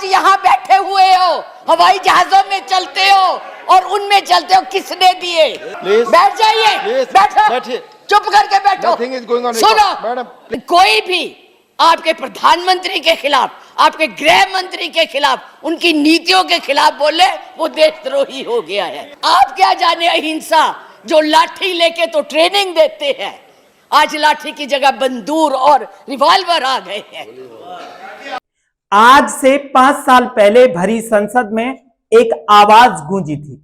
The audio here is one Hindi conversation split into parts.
यहाँ बैठे हुए हो, हवाई जहाजों में चलते हो और उनमें चलते हो, किसने दिए? बैठ जाइए, बैठो, चुप करके बैठो। सुनो, मैडम, कोई भी आपके प्रधानमंत्री के खिलाफ, आपके गृह मंत्री के खिलाफ, उनकी नीतियों के खिलाफ बोले, वो देशद्रोही हो गया है। आप क्या जाने अहिंसा, जो लाठी लेके तो ट्रेनिंग देते हैं, आज लाठी की जगह बंदूक और रिवॉल्वर आ गए हैं। आज से 5 साल पहले भरी संसद में एक आवाज गूंजी थी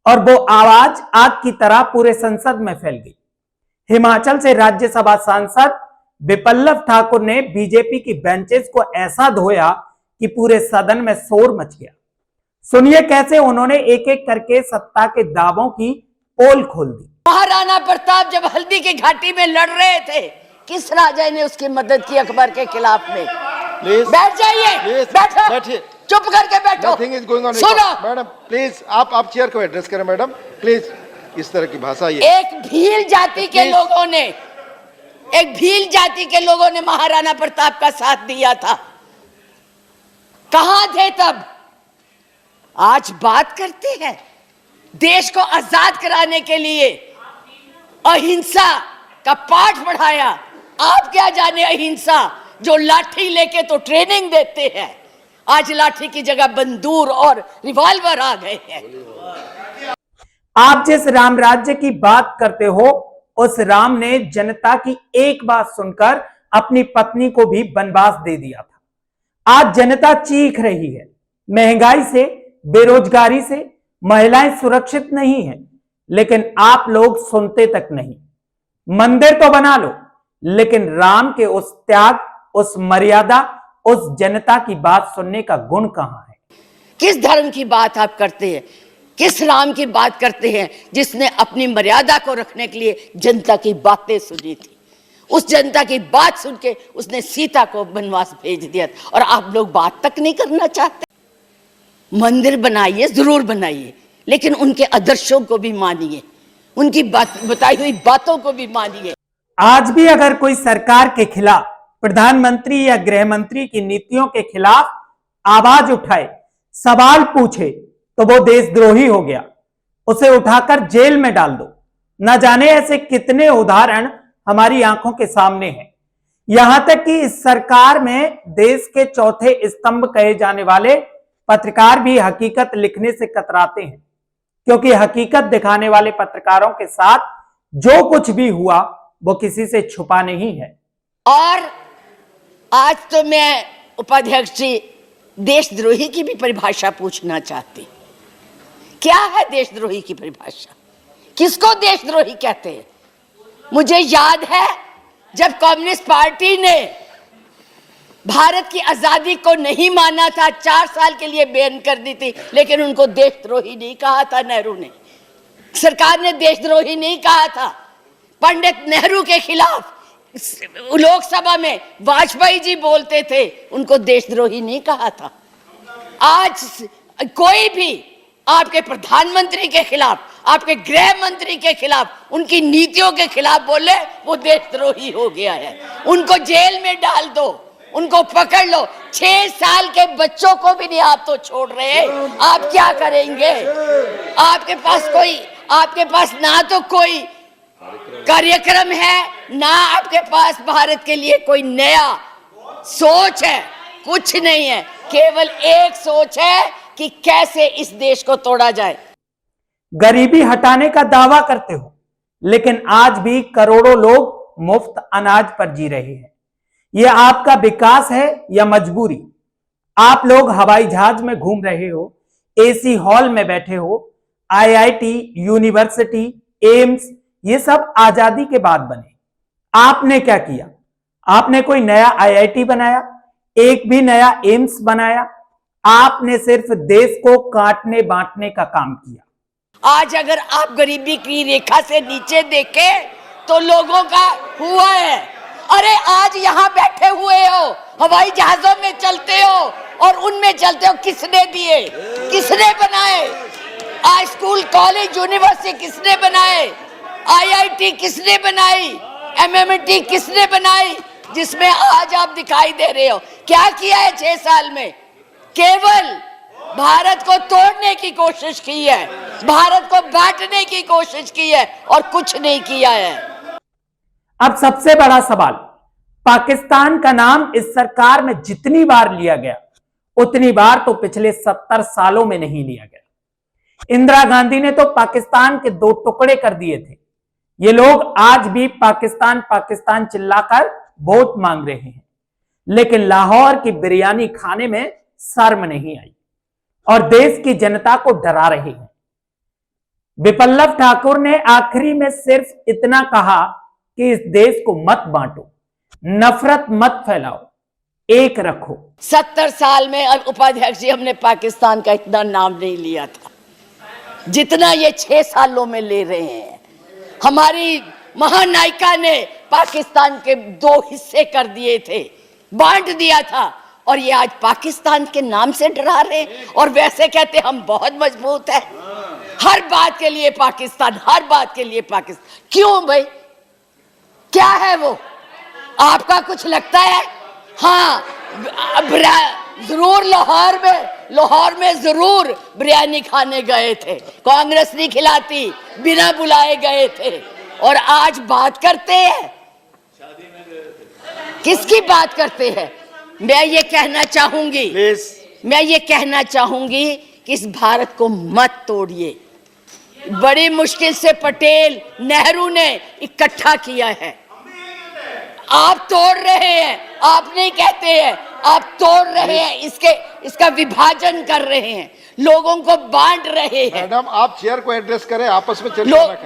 और वो आवाज आग की तरह पूरे संसद में फैल गई। हिमाचल से राज्यसभा सांसद विप्लव ठाकुर ने बीजेपी की बेंचेस को ऐसा धोया कि पूरे सदन में शोर मच गया। सुनिए कैसे उन्होंने एक एक करके सत्ता के दावों की पोल खोल दी। महाराणा प्रताप जब हल्दी की घाटी में लड़ रहे थे, किस राजा ने उसकी मदद की अकबर के खिलाफ में? बैठ जाइए, बैठो, चुप करके बैठो। सुनो मैडम, प्लीज आप चेयर को एड्रेस करें। मैडम प्लीज, इस तरह की भाषा ये एक भील जाति के लोगों ने महाराणा प्रताप का साथ दिया था। कहां थे तब? आज बात करते हैं देश को आजाद कराने के लिए अहिंसा का पाठ पढ़ाया। आप क्या जाने अहिंसा, जो लाठी लेके तो ट्रेनिंग देते हैं, आज लाठी की जगह बंदूक और रिवॉल्वर आ गए हैं। आप जिस राम राज्य की बात करते हो, उस राम ने जनता की एक बात सुनकर अपनी पत्नी को भी वनवास दे दिया था। आज जनता चीख रही है, महंगाई से, बेरोजगारी से, महिलाएं सुरक्षित नहीं है, लेकिन आप लोग सुनते तक नहीं। मंदिर तो बना लो, लेकिन राम के उस त्याग, उस मर्यादा, उस जनता की बात सुनने का गुण कहां है? किस धर्म की बात आप करते हैं? किस राम की बात करते हैं जिसने अपनी मर्यादा को रखने के लिए जनता की बातें सुनी थी? उस जनता की बात सुन के उसने सीता को वनवास भेज दिया, और आप लोग बात तक नहीं करना चाहते। मंदिर बनाइए, जरूर बनाइए, लेकिन उनके आदर्शों को भी मानिए, उनकी बताई हुई बातों को भी मानिए। आज भी अगर कोई सरकार के खिलाफ, प्रधानमंत्री या गृह मंत्री की नीतियों के खिलाफ आवाज उठाए, सवाल पूछे, तो वो देशद्रोही हो गया। उसे उठाकर जेल में डाल दो। न जाने ऐसे कितने उदाहरण हमारी आंखों के सामने हैं। यहां तक कि इस सरकार में देश के चौथे स्तंभ कहे जाने वाले पत्रकार भी हकीकत लिखने से कतराते हैं, क्योंकि हकीकत दिखाने वाले पत्रकारों के साथ जो कुछ भी हुआ वो किसी से छुपा नहीं है। और आज तो मैं उपाध्यक्ष जी देशद्रोही की भी परिभाषा पूछना चाहती। क्या है देशद्रोही की परिभाषा? किसको देशद्रोही कहते हैं? मुझे याद है जब कम्युनिस्ट पार्टी ने भारत की आजादी को नहीं माना था, 4 साल के लिए बैन कर दी थी, लेकिन उनको देशद्रोही नहीं कहा था। नेहरू ने, सरकार ने देशद्रोही नहीं कहा था। पंडित नेहरू के खिलाफ लोकसभा में वाजपेयी जी बोलते थे, उनको देशद्रोही नहीं कहा था। आज कोई भी आपके प्रधानमंत्री के खिलाफ, आपके गृह मंत्री के खिलाफ, उनकी नीतियों के खिलाफ बोले, वो देशद्रोही हो गया है। उनको जेल में डाल दो, उनको पकड़ लो। 6 साल के बच्चों को भी नहीं आप तो छोड़ रहे। आप क्या करेंगे? आपके पास ना तो कोई कार्यक्रम है, ना आपके पास भारत के लिए कोई नया सोच है, कुछ नहीं है। केवल एक सोच है कि कैसे इस देश को तोड़ा जाए। गरीबी हटाने का दावा करते हो, लेकिन आज भी करोड़ों लोग मुफ्त अनाज पर जी रहे हैं। यह आपका विकास है या मजबूरी? आप लोग हवाई जहाज में घूम रहे हो, एसी हॉल में बैठे हो। आईआईटी, यूनिवर्सिटी, एम्स, ये सब आजादी के बाद बने। आपने क्या किया? आपने कोई नया आईआईटी बनाया? एक भी नया एम्स बनाया? आपने सिर्फ देश को काटने बांटने का काम किया। आज अगर आप गरीबी की रेखा से नीचे देखें तो लोगों का हुआ है। अरे आज यहाँ बैठे हुए हो, हवाई जहाजों में चलते हो और उनमें चलते हो, किसने दिए? किसने बनाए? आज स्कूल, कॉलेज, यूनिवर्सिटी किसने बनाए? आईआईटी किसने बनाई? एमएमटी किसने बनाई? जिसमें आज आप दिखाई दे रहे हो। क्या किया है 6 साल में? केवल भारत को तोड़ने की कोशिश की है, भारत को बांटने की कोशिश की है और कुछ नहीं किया है। अब सबसे बड़ा सवाल, पाकिस्तान का नाम इस सरकार में जितनी बार लिया गया उतनी बार तो पिछले 70 सालों में नहीं लिया गया। इंदिरा गांधी ने तो पाकिस्तान के 2 टुकड़े कर दिए थे। ये लोग आज भी पाकिस्तान पाकिस्तान चिल्लाकर वोट मांग रहे हैं, लेकिन लाहौर की बिरयानी खाने में शर्म नहीं आई और देश की जनता को डरा रहे हैं। विप्लव ठाकुर ने आखिरी में सिर्फ इतना कहा कि इस देश को मत बांटो, नफरत मत फैलाओ, एक रखो। 70 साल में उपाध्यक्ष जी हमने पाकिस्तान का इतना नाम नहीं लिया था जितना ये 6 सालों में ले रहे हैं। हमारी महानायिका ने पाकिस्तान के 2 हिस्से कर दिए थे, बांट दिया था, और ये आज पाकिस्तान के नाम से डरा रहे हैं और वैसे कहते हम बहुत मजबूत है। हर बात के लिए पाकिस्तान, हर बात के लिए पाकिस्तान। क्यों भाई, क्या है वो? आपका कुछ लगता है? हाँ, जरूर लाहौर में जरूर बिरयानी खाने गए थे, कांग्रेस नहीं खिलाती, बिना बुलाए गए थे। और आज बात करते हैं, किसकी बात करते हैं? मैं ये कहना चाहूंगी कि इस भारत को मत तोड़िए। बड़ी मुश्किल से पटेल नेहरू ने इकट्ठा किया है, आप तोड़ रहे हैं। आप नहीं कहते हैं, आप तोड़ रहे हैं, इसका विभाजन कर रहे हैं, लोगों को बांट रहे हैं। मैडम आप चेयर को एड्रेस करें, आपस में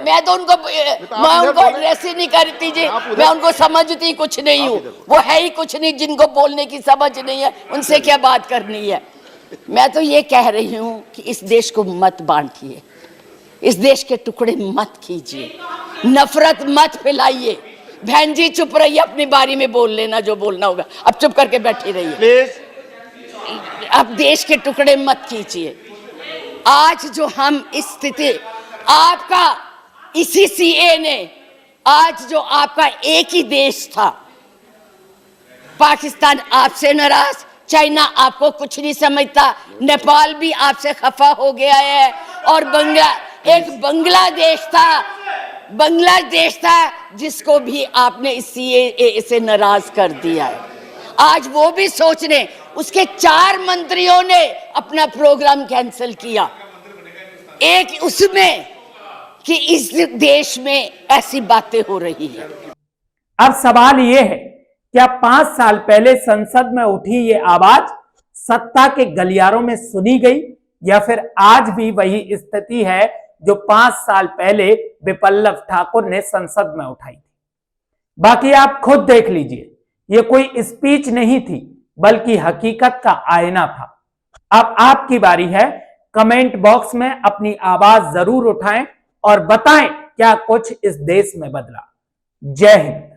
मैं तो उनको एड्रेस ही नहीं करती जी, मैं उनको समझती कुछ नहीं हूँ, वो है ही कुछ नहीं, जिनको बोलने की समझ नहीं है उनसे क्या बात करनी है। मैं तो ये कह रही हूँ कि इस देश को मत बांटिए, इस देश के टुकड़े मत कीजिए, नफरत मत फैलाइए। बहन जी चुप रहिए, अपनी बारी में बोल लेना जो बोलना होगा, अब चुप करके बैठी रहिए प्लीज। अब देश के टुकड़े मत कीजिए। आज जो हम इस स्थिति, आपका इसी सीए ने, आज जो आपका एक ही देश था, पाकिस्तान आपसे नाराज, चाइना आपको कुछ नहीं समझता, नेपाल भी आपसे खफा हो गया है, और बांग्लादेश था जिसको भी आपने इस सीएए से नाराज कर दिया है। आज वो भी सोच रहे, उसके 4 मंत्रियों ने अपना प्रोग्राम कैंसिल किया, एक उसमें कि इस देश में ऐसी बातें हो रही है। अब सवाल यह है, क्या 5 साल पहले संसद में उठी ये आवाज सत्ता के गलियारों में सुनी गई, या फिर आज भी वही स्थिति है जो 5 साल पहले विप्लव ठाकुर ने संसद में उठाई थी? बाकी आप खुद देख लीजिए, ये कोई स्पीच नहीं थी बल्कि हकीकत का आईना था। अब आपकी बारी है, कमेंट बॉक्स में अपनी आवाज जरूर उठाएं और बताएं क्या कुछ इस देश में बदला। जय हिंद।